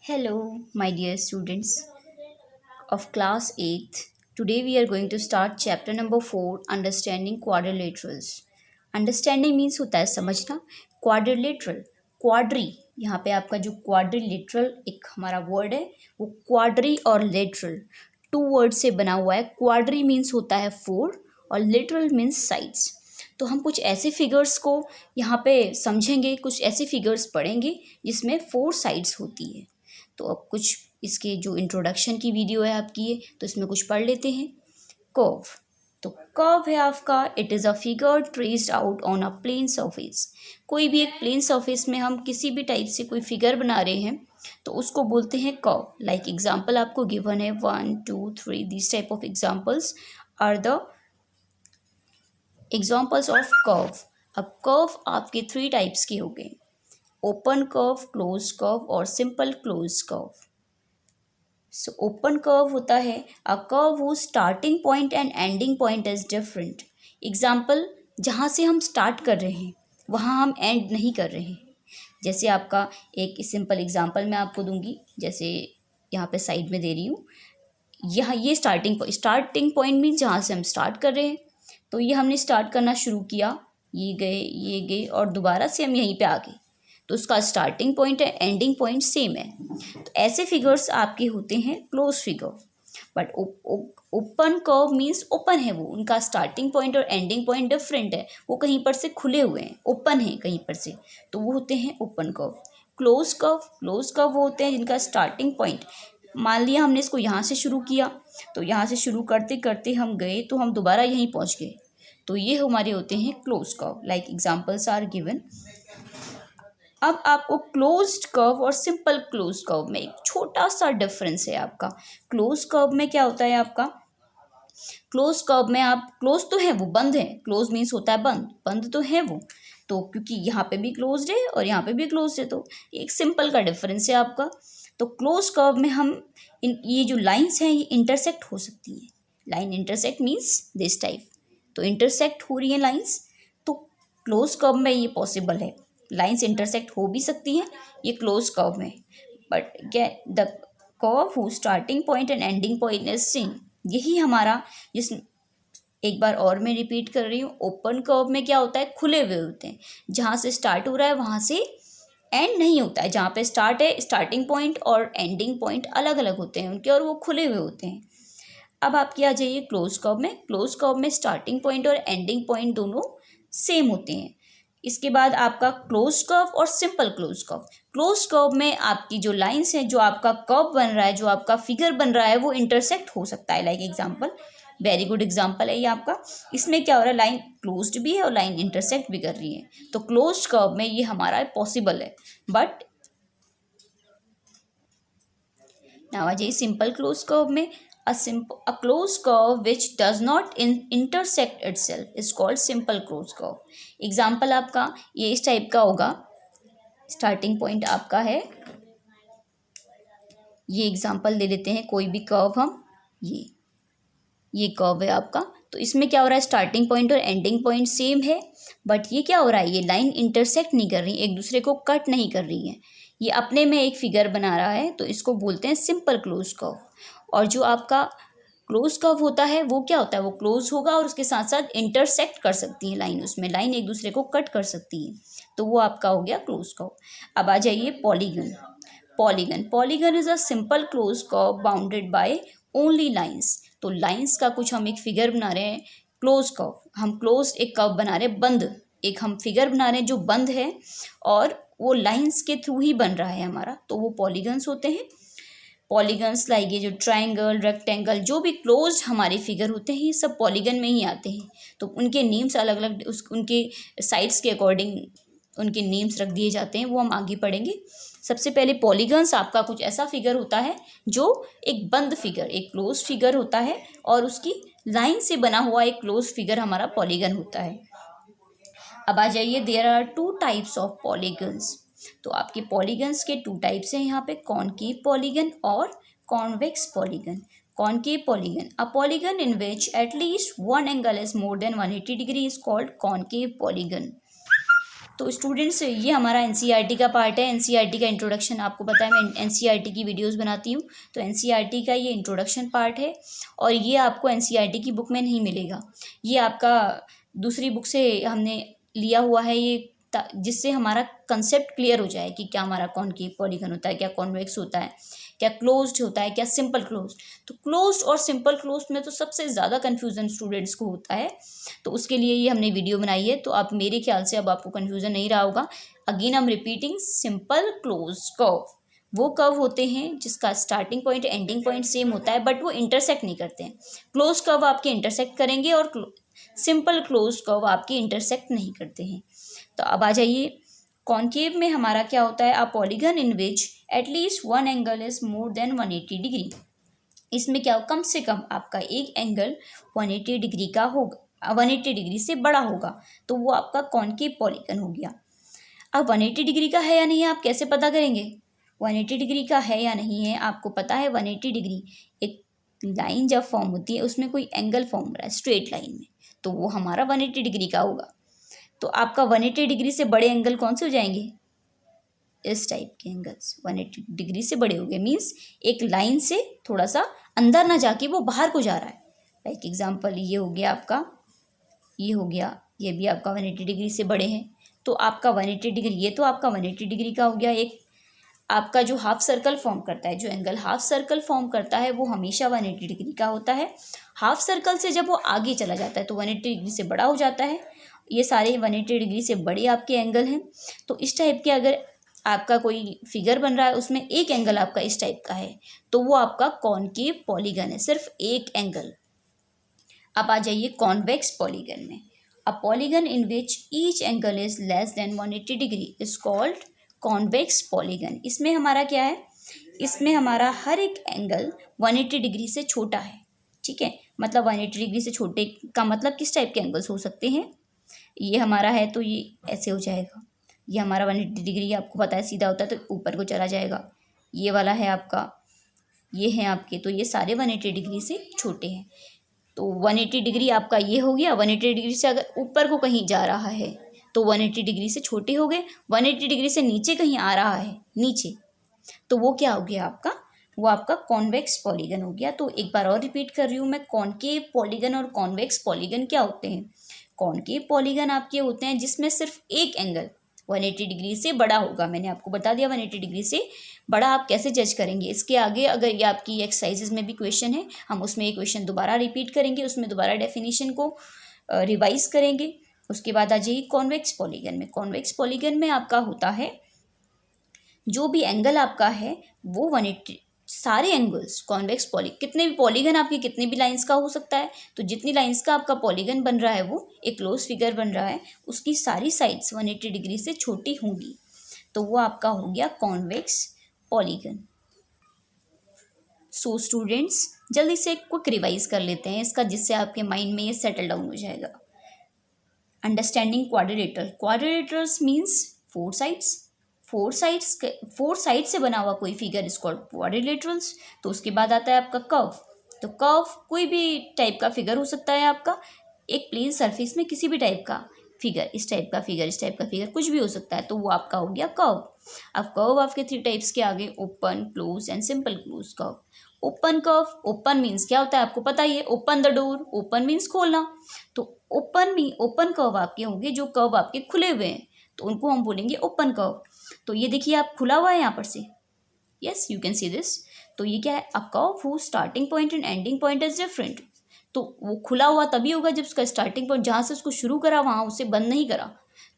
Hello, my dear students of class 8th. Today we are going to start chapter number 4 Understanding Quadrilaterals. Understanding means होता है समझना. Quadrilateral, quadri, यहाँ पे आपका जो quadrilateral एक हमारा वर्ड है वो quadri और lateral टू वर्ड से बना हुआ है. Quadri means होता है 4 और lateral means sides. तो हम कुछ ऐसे फिगर्स को यहाँ पे समझेंगे, कुछ ऐसे फिगर्स पढ़ेंगे जिसमें 4 साइड्स होती है. तो अब कुछ इसके जो इंट्रोडक्शन की वीडियो है आपकी है तो इसमें कुछ पढ़ लेते हैं. कर्व, तो कर्व है आपका it is a figure traced out on a plane surface. कोई भी एक प्लेन सरफेस में हम किसी भी टाइप से कोई फिगर बना रहे हैं तो उसको बोलते हैं कर्व. लाइक एग्जांपल आपको गिवन है 1 2 3 this type of examples are the examples of curve. अब कर्व आपके 3 टाइप्स के हो गए, ओपन कर्व, क्लोज कर्व और simple close curve. So open curve होता है a curve whose starting point and ending point is different. Example, जहाँ से हम स्टार्ट कर रहे हैं वहाँ हम एंड नहीं कर रहे हैं. जैसे आपका एक सिंपल एग्जाम्पल मैं आपको दूंगी, जैसे यहाँ पे साइड में दे रही हूँ. यहाँ ये स्टार्टिंग पॉइंट मीन जहाँ से हम स्टार्ट कर रहे हैं. तो ये हमने स्टार्ट करना शुरू किया, ये गए और दोबारा से हम यहीं पे आ गए, तो उसका स्टार्टिंग पॉइंट है एंडिंग पॉइंट सेम है. तो ऐसे फिगर्स आपके होते हैं close figure. But open curve means open है, वो उनका स्टार्टिंग पॉइंट और एंडिंग पॉइंट डिफरेंट है, वो कहीं पर से खुले हुए हैं, ओपन है कहीं पर से, तो वो होते हैं ओपन कर्व. क्लोज कर्व वो होते हैं जिनका स्टार्टिंग पॉइंट, मान लिया हमने इसको यहाँ से शुरू किया तो यहाँ से शुरू करते करते हम गए तो हम दोबारा यहीं पहुँच गए, तो ये हमारे होते हैं close curve. Like examples are given. अब आपको क्लोज्ड कर्व और सिंपल क्लोज कर्व में एक छोटा सा डिफरेंस है आपका. क्लोज कर्व में क्या होता है आपका, क्लोज कर्व में आप क्लोज तो है वो बंद है, क्लोज मीन्स होता है बंद तो है वो, तो क्योंकि यहाँ पे भी क्लोज्ड है और यहाँ पे भी क्लोज्ड है, तो एक सिंपल का डिफरेंस है आपका. तो क्लोज कर्व में हम ये जो लाइंस हैं ये इंटरसेक्ट हो सकती है. Line intersect means this type, तो इंटरसेक्ट हो रही है लाइंस, तो क्लोज कर्व में ये पॉसिबल है. लाइंस इंटरसेक्ट हो भी सकती हैं ये क्लोज कर्व में. बट क्या the curve who starting point and ending point is same, यही हमारा जिस एक बार और मैं रिपीट कर रही हूँ. ओपन कर्व में क्या होता है, खुले हुए होते हैं, जहाँ से स्टार्ट हो रहा है वहाँ से एंड नहीं होता है. जहाँ पे स्टार्ट है स्टार्टिंग पॉइंट और एंडिंग पॉइंट अलग अलग होते हैं उनके और वो खुले हुए होते हैं. अब आपकी आ जाइए क्लोज कर्व में. क्लोज कर्व में स्टार्टिंग पॉइंट और एंडिंग पॉइंट दोनों सेम होते हैं. इसके बाद आपका क्लोज कर्व और simple close curve. Close curve में आपकी जो लाइंस हैं, जो आपका कर्व बन रहा है, जो आपका फिगर बन रहा है, वो इंटरसेक्ट हो सकता है. Like example, very good example है ये आपका. इसमें क्या हो रहा है, लाइन क्लोज्ड भी है और लाइन इंटरसेक्ट भी कर रही है, तो क्लोज कर्व में ये हमारा पॉसिबल है. बट नाउ आ जाइए सिंपल क्लोज कर्व में. A closed curve which does not intersect itself is called simple closed curve. Example आपका ये इस टाइप का होगा. स्टार्टिंग पॉइंट आपका है, ये एग्जाम्पल ले लेते हैं कोई भी कर्व हम, ये कर्व है आपका. तो इसमें क्या हो रहा है, स्टार्टिंग पॉइंट और एंडिंग पॉइंट सेम है, बट ये क्या हो रहा है, ये लाइन इंटरसेक्ट नहीं कर रही, एक दूसरे को कट नहीं कर रही है, ये अपने में एक फिगर बना रहा है, तो इसको बोलते हैं सिंपल क्लोज कर्व. और जो आपका क्लोज कर्व होता है वो क्या होता है, वो क्लोज होगा और उसके साथ साथ इंटरसेक्ट कर सकती है लाइन, उसमें लाइन एक दूसरे को कट कर सकती है, तो वो आपका हो गया क्लोज कर्व. अब आ जाइए polygon is a simple close curve bounded by only lines. तो लाइंस का कुछ हम एक फिगर बना रहे हैं, क्लोज कर्व, हम क्लोज एक कर्व बना रहे हैं बंद, एक हम फिगर बना रहे हैं जो बंद है और वो लाइंस के थ्रू ही बन रहा है हमारा, तो वो पॉलीगन्स होते हैं. पॉलीगन्स लाइक ये जो ट्रायंगल, रेक्टेंगल, जो भी क्लोज्ड हमारे फिगर होते हैं ये सब पॉलीगन में ही आते हैं. तो उनके नेम्स अलग अलग उनके साइड्स के अकॉर्डिंग उनके नेम्स रख दिए जाते हैं, वो हम आगे पढ़ेंगे. सबसे पहले पॉलीगन्स आपका कुछ ऐसा फिगर होता है जो एक बंद फिगर, एक क्लोज फिगर होता है और उसकी लाइन से बना हुआ एक क्लोज फिगर हमारा पॉलीगन होता है. अब आ जाइए there are 2 types of polygons. तो आपके पॉलीगन्स के 2 टाइप्स हैं यहाँ पे, कॉनकेव पॉलीगन और convex polygon. Concave polygon, a polygon in which at least one angle is more than 180 degree is called concave polygon. तो स्टूडेंट्स ये हमारा एनसीईआरटी का पार्ट है। एनसीईआरटी का इंट्रोडक्शन, आपको पता है मैं एनसीईआरटी की वीडियोस बनाती हूँ, तो एनसीईआरटी का ये इंट्रोडक्शन पार्ट है और ये आपको एनसीईआरटी की बुक में नहीं मिलेगा। ये आपका दूसरी बुक से हमने लिया हुआ है ये, जिससे हमारा कंसेप्ट क्लियर हो जाए कि क्या हमारा कॉनकेव पॉलीगन होता है, क्या कॉन्वेक्स होता है, क्या क्लोज्ड होता है, क्या सिंपल क्लोज्ड। तो क्लोज्ड और सिंपल क्लोज्ड में तो सबसे ज़्यादा कन्फ्यूज़न स्टूडेंट्स को होता है, तो उसके लिए ये हमने वीडियो बनाई है। तो आप मेरे ख्याल से अब आपको कन्फ्यूज़न नहीं रहा होगा। Again I am repeating, simple closed curve वो कर्व होते हैं जिसका starting point ending point same होता है, बट वो इंटरसेक्ट नहीं करते हैं। क्लोज कर्व आपके इंटरसेक्ट करेंगे और सिंपल क्लोज कर्व आपके इंटरसेक्ट नहीं करते हैं। तो अब आ जाइए, कॉनकेव में हमारा क्या होता है, अ polygon in which at least one angle is more than 180 degree. इसमें क्या हो, कम से कम आपका एक एंगल 180 डिग्री का होगा, 180 डिग्री से बड़ा होगा, तो वो आपका कॉनकेव पॉलीगन हो गया। अब 180 डिग्री का है या नहीं है आप कैसे पता करेंगे? 180 डिग्री का है या नहीं है आपको पता है। 180 डिग्री एक लाइन जब फॉर्म होती है उसमें कोई एंगल फॉर्म हो रहा है स्ट्रेट लाइन में, तो वो हमारा 180 डिग्री का होगा। तो आपका 180 डिग्री से बड़े एंगल कौन से हो जाएंगे? इस टाइप के एंगल्स 180 डिग्री से बड़े हो गए, मीन्स एक लाइन से थोड़ा सा अंदर ना जाके वो बाहर को जा रहा है। लाइक एग्जाम्पल ये हो गया आपका, ये हो गया, ये भी आपका 180 डिग्री से बड़े हैं। तो आपका 180 डिग्री, ये तो आपका 180 डिग्री का हो गया। एक आपका जो हाफ सर्कल फॉर्म करता है, जो एंगल हाफ सर्कल फॉर्म करता है वो हमेशा 180 डिग्री का होता है। हाफ सर्कल से जब वो आगे चला जाता है तो 180 डिग्री से बड़ा हो जाता है। ये सारे 180 डिग्री से बड़े आपके एंगल हैं। तो इस टाइप के अगर आपका कोई फिगर बन रहा है उसमें एक एंगल आपका इस टाइप का है, तो वो आपका कॉनकेव पॉलीगन है, सिर्फ एक एंगल। अब आ जाइए कॉन्वेक्स पॉलीगन में। अ polygon in which each angle is less than 180 degree is called convex polygon. इसमें हमारा क्या है, इसमें हमारा हर एक एंगल 180 डिग्री से छोटा है। ठीक है, मतलब 180 डिग्री से छोटे का मतलब किस टाइप के एंगल्स हो सकते हैं? ये हमारा है तो ये ऐसे हो जाएगा, ये हमारा 180 डिग्री आपको पता है सीधा होता है तो ऊपर को चला जाएगा। ये वाला है आपका, ये है आपके, तो ये सारे 180 डिग्री से छोटे हैं। तो 180 डिग्री आपका ये हो गया। 180 डिग्री से अगर ऊपर को कहीं जा रहा है तो 180 डिग्री से छोटे हो गए। 180 डिग्री से नीचे कहीं आ रहा है नीचे, तो वो क्या हो गया आपका, वो आपका कॉन्वेक्स पॉलीगन हो गया। तो एक बार और रिपीट कर रही हूँ मैं, कॉनकेव पॉलीगन और कॉन्वेक्स पॉलीगन क्या होते हैं? कॉनकेव पॉलीगन आपके होते हैं जिसमें सिर्फ एक एंगल 180 डिग्री से बड़ा होगा। मैंने आपको बता दिया 180 डिग्री से बड़ा आप कैसे जज करेंगे। इसके आगे अगर ये आपकी एक्सरसाइजेज में भी क्वेश्चन है, हम उसमें ये क्वेश्चन दोबारा रिपीट करेंगे, उसमें दोबारा डेफिनेशन को रिवाइज करेंगे। उसके बाद आ जाइए कॉन्वेक्स पॉलीगन में। कॉन्वेक्स पॉलीगन में आपका होता है जो भी एंगल आपका है वो 180, सारे एंगल्स कॉन्वेक्स कितने भी पॉलीगन आपके कितने भी लाइंस का हो सकता है, तो जितनी लाइंस का आपका पॉलीगन बन रहा है वो एक क्लोज फिगर बन रहा है, उसकी सारी साइड्स 180 डिग्री से छोटी होंगी, तो वो आपका हो गया कॉन्वेक्स पॉलीगन। सो स्टूडेंट्स जल्दी से क्विक रिवाइज कर लेते हैं इसका, जिससे आपके माइंड में ये सेटल डाउन हो जाएगा। Understanding quadrilateral, quadrilaterals means four side से बना हुआ कोई फिगर इज कॉल्ड क्वाड्रिलेटरल्स। तो उसके बाद आता है आपका कर्व। तो कर्व कोई भी टाइप का फिगर हो सकता है आपका, एक प्लेन सरफेस में किसी भी टाइप का फिगर, इस टाइप का फिगर, इस टाइप का फिगर, कुछ भी हो सकता है, तो वो आपका हो गया कर्व। अब कर्व आपके 3 टाइप्स के आगे, open, close and simple close curve. Open curve, open means क्या होता है आपको पता ही है, open the door, open means खोलना। तो ओपन कर्व आपके होंगे जो कर्व आपके खुले हुए हैं, तो उनको हम बोलेंगे ओपन कर्व। तो ये देखिए आप खुला हुआ है यहाँ पर से, yes you can see this. तो ये क्या है, a curve whose starting point and ending point is different. तो वो खुला हुआ तभी होगा जब उसका स्टार्टिंग पॉइंट जहाँ से उसको शुरू करा वहाँ उसे बंद नहीं करा,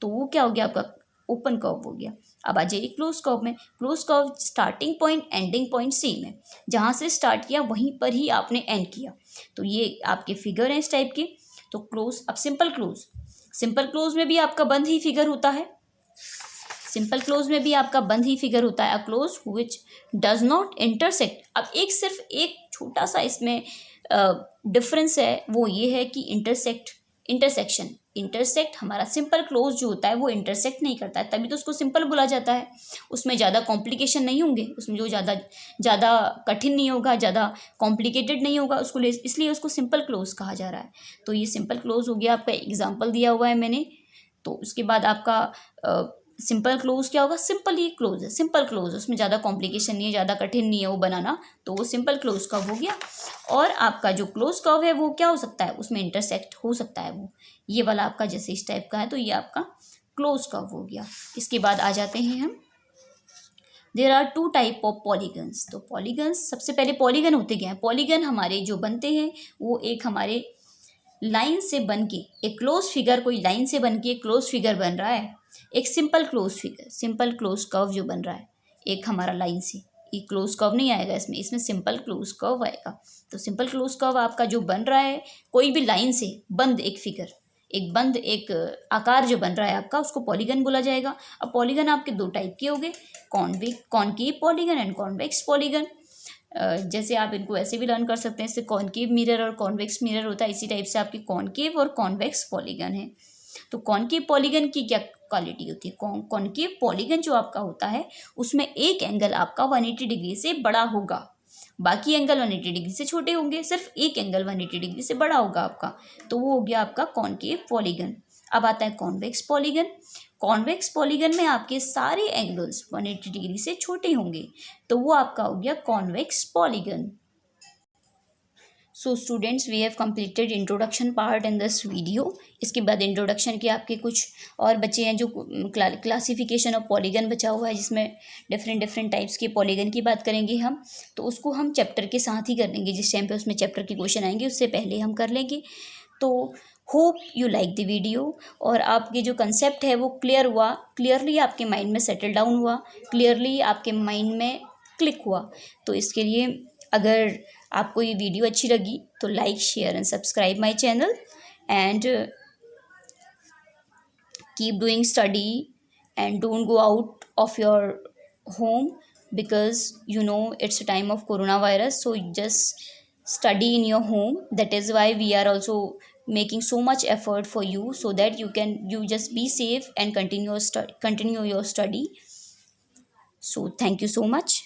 तो वो क्या हो गया आपका ओपन कर्व हो गया। अब आ जाइए क्लोज कर्व में। Close curve starting point ending point same है, जहाँ से स्टार्ट किया वहीं पर ही आपने एंड किया, तो ये आपके फिगर हैं इस टाइप के। तो क्लोज। अब सिंपल क्लोज, सिंपल क्लोज में भी आपका बंद ही फिगर होता है, सिंपल क्लोज में भी आपका बंद ही फिगर होता है। A close which does not intersect. अब एक सिर्फ एक छोटा सा इसमें डिफरेंस है, वो ये है कि इंटरसेक्ट हमारा सिंपल क्लोज जो होता है वो इंटरसेक्ट नहीं करता है, तभी तो उसको सिंपल बोला जाता है। उसमें ज़्यादा कॉम्प्लिकेशन नहीं होंगे, उसमें जो ज़्यादा कठिन नहीं होगा, ज़्यादा कॉम्प्लिकेटेड नहीं होगा उसको, इसलिए उसको सिंपल क्लोज कहा जा रहा है। तो ये सिंपल क्लोज हो गया आपका। एग्जाम्पल दिया हुआ है मैंने, तो उसके बाद आपका सिंपल क्लोज क्या होगा, सिंपल ही क्लोज है, सिंपल क्लोज, उसमें ज़्यादा कॉम्प्लिकेशन नहीं है, ज़्यादा कठिन नहीं है वो बनाना, तो वो सिंपल क्लोज कर्व हो गया। और आपका जो क्लोज कर्व है वो क्या हो सकता है, उसमें इंटरसेक्ट हो सकता है वो, ये वाला आपका जैसे इस टाइप का है तो ये आपका क्लोज कर्व हो गया। इसके बाद आ जाते हैं हम, there are two type of polygons. तो पॉलीगन्स, सबसे पहले पॉलीगन होते क्या हैं, पॉलीगन हमारे जो बनते हैं वो एक हमारे लाइन से बन के, एक क्लोज फिगर, कोई लाइन से बन के एक क्लोज फिगर बन रहा है, एक simple close figure, simple close curve जो बन रहा है एक हमारा लाइन से, ये क्लोज कर्व नहीं आएगा इसमें, इसमें सिंपल क्लोज कर्व आएगा। तो सिंपल क्लोज कर्व आपका जो बन रहा है कोई भी लाइन से बंद एक फिगर, एक बंद एक आकार जो बन रहा है आपका, उसको पॉलीगन बोला जाएगा। अब पॉलीगन आपके दो टाइप के हो गए, concave polygon and convex polygon. जैसे आप इनको ऐसे भी लर्न कर सकते हैं, इससे कॉनकेव मिरर और कॉन्वेक्स मिरर होता है, इसी टाइप से आपकी कॉनकेव और कॉन्वेक्स पॉलीगन है। तो कॉनकेव पॉलीगन की क्या क्वालिटी होती है, कॉनकेव पॉलीगन जो आपका होता है उसमें एक एंगल आपका 180 डिग्री से बड़ा होगा, बाकी एंगल 180 डिग्री से छोटे होंगे, सिर्फ एक एंगल 180 डिग्री से बड़ा होगा आपका, तो वो हो गया आपका कॉनकेव पॉलीगन। अब आता है कॉन्वेक्स पॉलीगन। कॉन्वेक्स पॉलीगन में आपके सारे एंगल्स 180 डिग्री से छोटे होंगे, तो वो आपका हो गया convex polygon. So students, we have completed introduction part in this video. इसके बाद इंट्रोडक्शन के आपके कुछ और बचे हैं, जो क्लासिफिकेशन ऑफ पॉलीगन बचा हुआ है, जिसमें डिफरेंट टाइप्स के पॉलीगन की बात करेंगे हम, तो उसको हम चैप्टर के साथ ही कर लेंगे, जिस टाइम पे उसमें चैप्टर के क्वेश्चन आएंगे उससे पहले हम कर लेंगे। तो hope you like the video, और आपके जो कंसेप्ट है वो क्लियर हुआ, क्लियरली आपके माइंड में सेटल डाउन हुआ, क्लियरली आपके माइंड में क्लिक हुआ। तो इसके लिए अगर आपको ये वीडियो अच्छी लगी तो like, share and subscribe my channel, and keep doing study and don't go out of your home, because you know it's a time of coronavirus, so just study in your home. That is why we are also making so much effort for you, so that you just be safe and continue your study. So thank you so much.